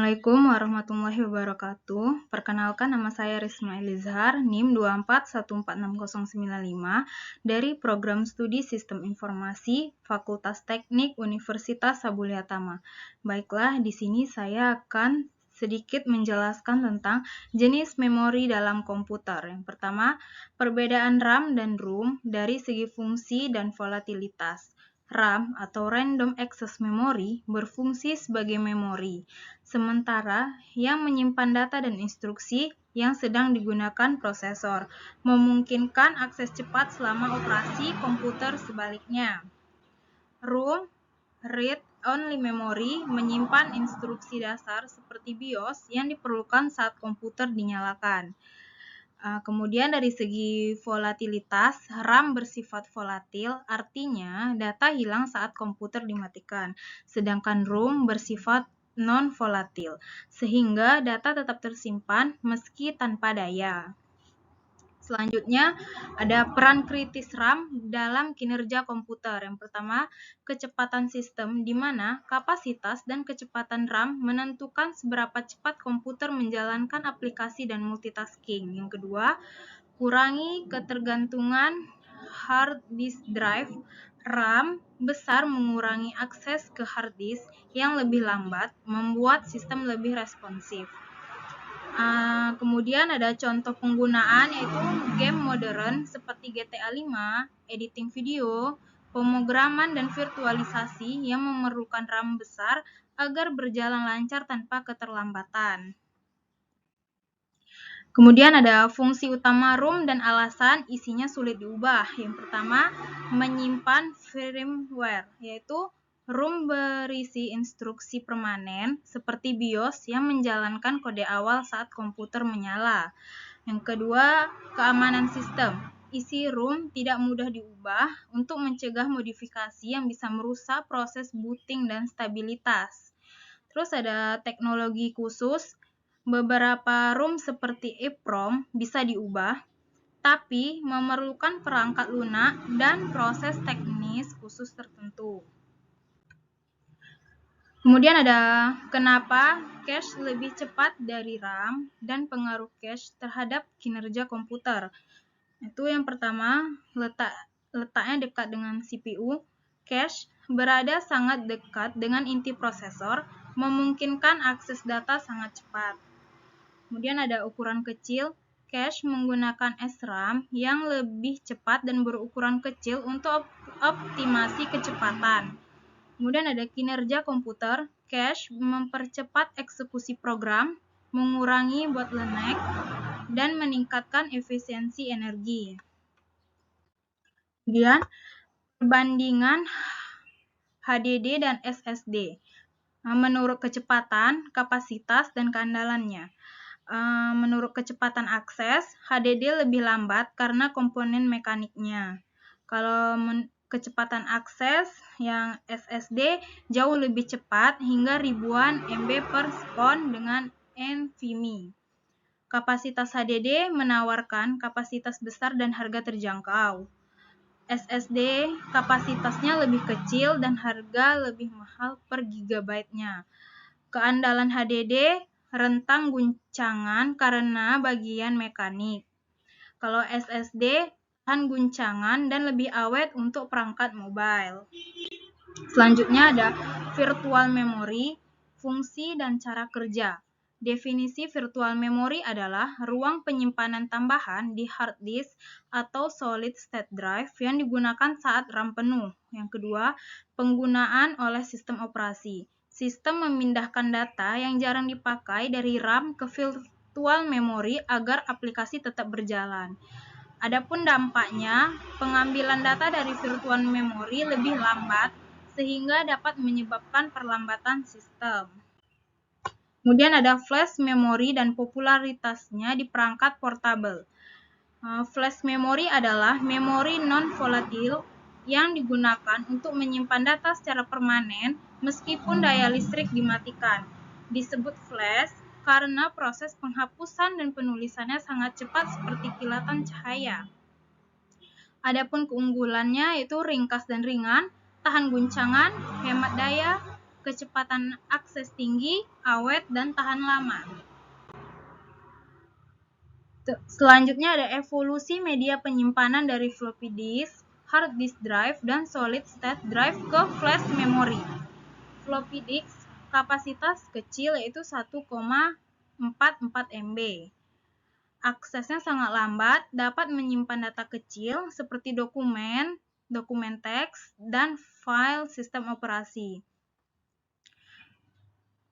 Assalamualaikum warahmatullahi wabarakatuh. Perkenalkan, nama saya Risma Elizhar, NIM 241469095 dari Program Studi Sistem Informasi Fakultas Teknik Universitas Sabulia Tama. Baiklah, di sini saya akan sedikit menjelaskan tentang jenis memori dalam komputer. Yang pertama, perbedaan RAM dan ROM dari segi fungsi dan volatilitas. RAM atau Random Access Memory berfungsi sebagai memori, sementara yang menyimpan data dan instruksi yang sedang digunakan prosesor, memungkinkan akses cepat selama operasi komputer. Sebaliknya, ROM Read Only Memory menyimpan instruksi dasar seperti BIOS yang diperlukan saat komputer dinyalakan. Kemudian dari segi volatilitas, RAM bersifat volatil, artinya data hilang saat komputer dimatikan, sedangkan ROM bersifat non-volatil, sehingga data tetap tersimpan meski tanpa daya. Selanjutnya, ada peran kritis RAM dalam kinerja komputer. Yang pertama, kecepatan sistem, di mana kapasitas dan kecepatan RAM menentukan seberapa cepat komputer menjalankan aplikasi dan multitasking. Yang kedua, kurangi ketergantungan hard disk drive. RAM besar mengurangi akses ke hard disk yang lebih lambat, membuat sistem lebih responsif. Kemudian ada contoh penggunaan, yaitu game modern seperti GTA 5, editing video, pemrograman dan virtualisasi yang memerlukan RAM besar agar berjalan lancar tanpa keterlambatan. Kemudian ada fungsi utama ROM dan alasan isinya sulit diubah. Yang pertama, menyimpan firmware, yaitu ROM berisi instruksi permanen seperti BIOS yang menjalankan kode awal saat komputer menyala. Yang kedua, keamanan sistem. Isi ROM tidak mudah diubah untuk mencegah modifikasi yang bisa merusak proses booting dan stabilitas. Terus ada teknologi khusus. Beberapa ROM seperti EEPROM bisa diubah, tapi memerlukan perangkat lunak dan proses teknis khusus tertentu. Kemudian ada kenapa cache lebih cepat dari RAM dan pengaruh cache terhadap kinerja komputer. Itu yang pertama, letaknya dekat dengan CPU. Cache berada sangat dekat dengan inti prosesor, memungkinkan akses data sangat cepat. Kemudian ada ukuran kecil. Cache menggunakan SRAM yang lebih cepat dan berukuran kecil untuk optimasi kecepatan. Kemudian ada kinerja komputer. Cache mempercepat eksekusi program, mengurangi bottleneck, dan meningkatkan efisiensi energi. Kemudian perbandingan HDD dan SSD menurut kecepatan, kapasitas, dan keandalannya. Menurut kecepatan akses, HDD lebih lambat karena komponen mekaniknya. Kalau kecepatan akses yang SSD jauh lebih cepat, hingga ribuan MB per second dengan NVMe. Kapasitas HDD menawarkan kapasitas besar dan harga terjangkau. SSD kapasitasnya lebih kecil dan harga lebih mahal per gigabyte-nya. Keandalan HDD rentang guncangan karena bagian mekanik. Kalau SSD tahan guncangan dan lebih awet untuk perangkat mobile. Selanjutnya ada virtual memory, fungsi dan cara kerja. Definisi virtual memory adalah ruang penyimpanan tambahan di hard disk atau solid state drive yang digunakan saat RAM penuh. Yang kedua, penggunaan oleh sistem operasi. Sistem memindahkan data yang jarang dipakai dari RAM ke virtual memory agar aplikasi tetap berjalan. Adapun dampaknya, pengambilan data dari virtual memory lebih lambat sehingga dapat menyebabkan perlambatan sistem. Kemudian ada flash memory dan popularitasnya di perangkat portable. Flash memory adalah memori non-volatil yang digunakan untuk menyimpan data secara permanen meskipun daya listrik dimatikan. Disebut flash karena proses penghapusan dan penulisannya sangat cepat seperti kilatan cahaya. Adapun keunggulannya yaitu ringkas dan ringan, tahan guncangan, hemat daya, kecepatan akses tinggi, awet, dan tahan lama. Selanjutnya ada evolusi media penyimpanan dari floppy disk, hard disk drive, dan solid state drive ke flash memory. Floppy disk kapasitas kecil yaitu 1,44 MB. Aksesnya sangat lambat, dapat menyimpan data kecil seperti dokumen teks, dan file sistem operasi.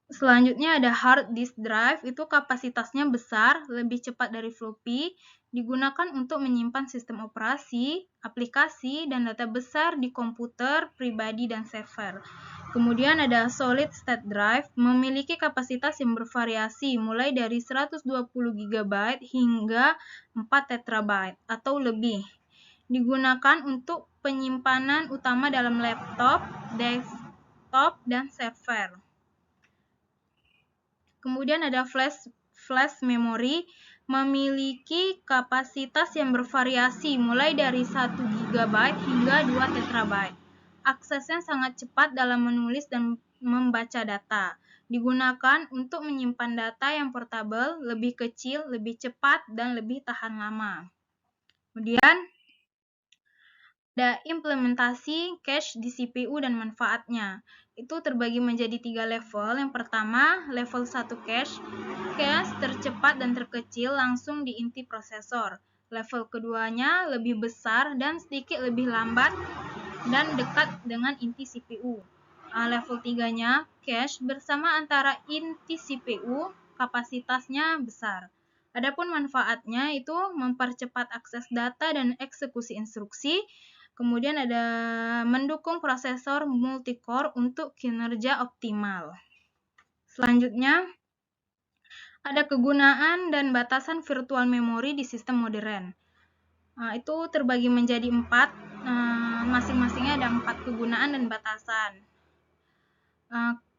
Selanjutnya ada hard disk drive, itu kapasitasnya besar, lebih cepat dari floppy, digunakan untuk menyimpan sistem operasi, aplikasi, dan data besar di komputer, pribadi, dan server. Kemudian ada solid state drive, memiliki kapasitas yang bervariasi mulai dari 120 GB hingga 4 TB atau lebih. Digunakan untuk penyimpanan utama dalam laptop, desktop, dan server. Kemudian ada flash memory, memiliki kapasitas yang bervariasi mulai dari 1 GB hingga 2 TB. Aksesnya sangat cepat dalam menulis dan membaca data. Digunakan untuk menyimpan data yang portable, lebih kecil, lebih cepat, dan lebih tahan lama. Kemudian ada implementasi cache di CPU dan manfaatnya. Itu terbagi menjadi 3 level. Yang pertama, level 1 cache. Cache tercepat dan terkecil langsung di inti prosesor. Level keduanya lebih besar dan sedikit lebih lambat dan dekat dengan inti CPU. Level 3-nya, cache bersama antara inti CPU, kapasitasnya besar. Adapun manfaatnya itu mempercepat akses data dan eksekusi instruksi. Kemudian ada mendukung prosesor multicore untuk kinerja optimal. Selanjutnya, ada kegunaan dan batasan virtual memory di sistem modern. Itu terbagi menjadi 4. Masing-masingnya ada 4 kegunaan dan batasan.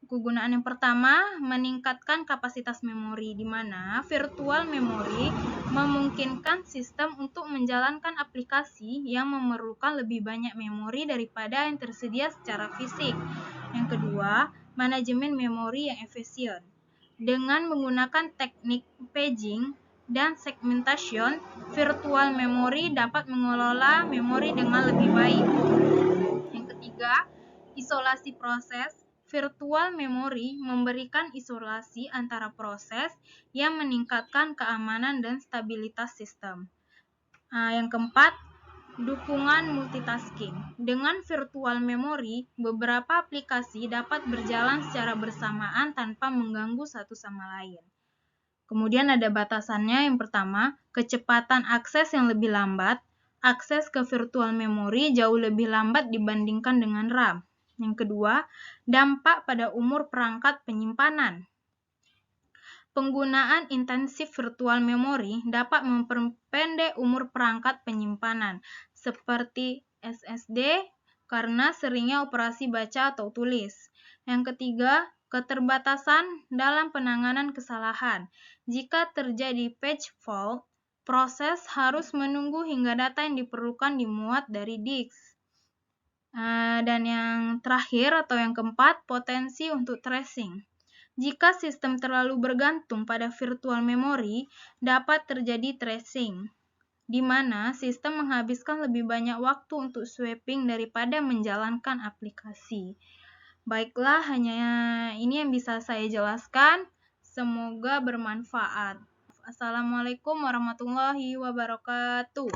Kegunaan yang pertama, meningkatkan kapasitas memori, di mana virtual memory memungkinkan sistem untuk menjalankan aplikasi yang memerlukan lebih banyak memori daripada yang tersedia secara fisik. Yang kedua, manajemen memori yang efisien. Dengan menggunakan teknik paging dan segmentation, virtual memory dapat mengelola memori dengan lebih baik. Yang ketiga, isolasi proses. Virtual memory memberikan isolasi antara proses yang meningkatkan keamanan dan stabilitas sistem. Yang keempat, dukungan multitasking. Dengan virtual memory, beberapa aplikasi dapat berjalan secara bersamaan tanpa mengganggu satu sama lain. Kemudian ada batasannya. Yang pertama, kecepatan akses yang lebih lambat. Akses ke virtual memory jauh lebih lambat dibandingkan dengan RAM. Yang kedua, dampak pada umur perangkat penyimpanan. Penggunaan intensif virtual memory dapat memperpendek umur perangkat penyimpanan, seperti SSD, karena seringnya operasi baca atau tulis. Yang ketiga, keterbatasan dalam penanganan kesalahan. Jika terjadi page fault, proses harus menunggu hingga data yang diperlukan dimuat dari disk. Dan yang terakhir atau yang keempat, potensi untuk tracing. Jika sistem terlalu bergantung pada virtual memory, dapat terjadi tracing, di mana sistem menghabiskan lebih banyak waktu untuk swapping daripada menjalankan aplikasi. Baiklah, hanya ini yang bisa saya jelaskan. Semoga bermanfaat. Assalamualaikum warahmatullahi wabarakatuh.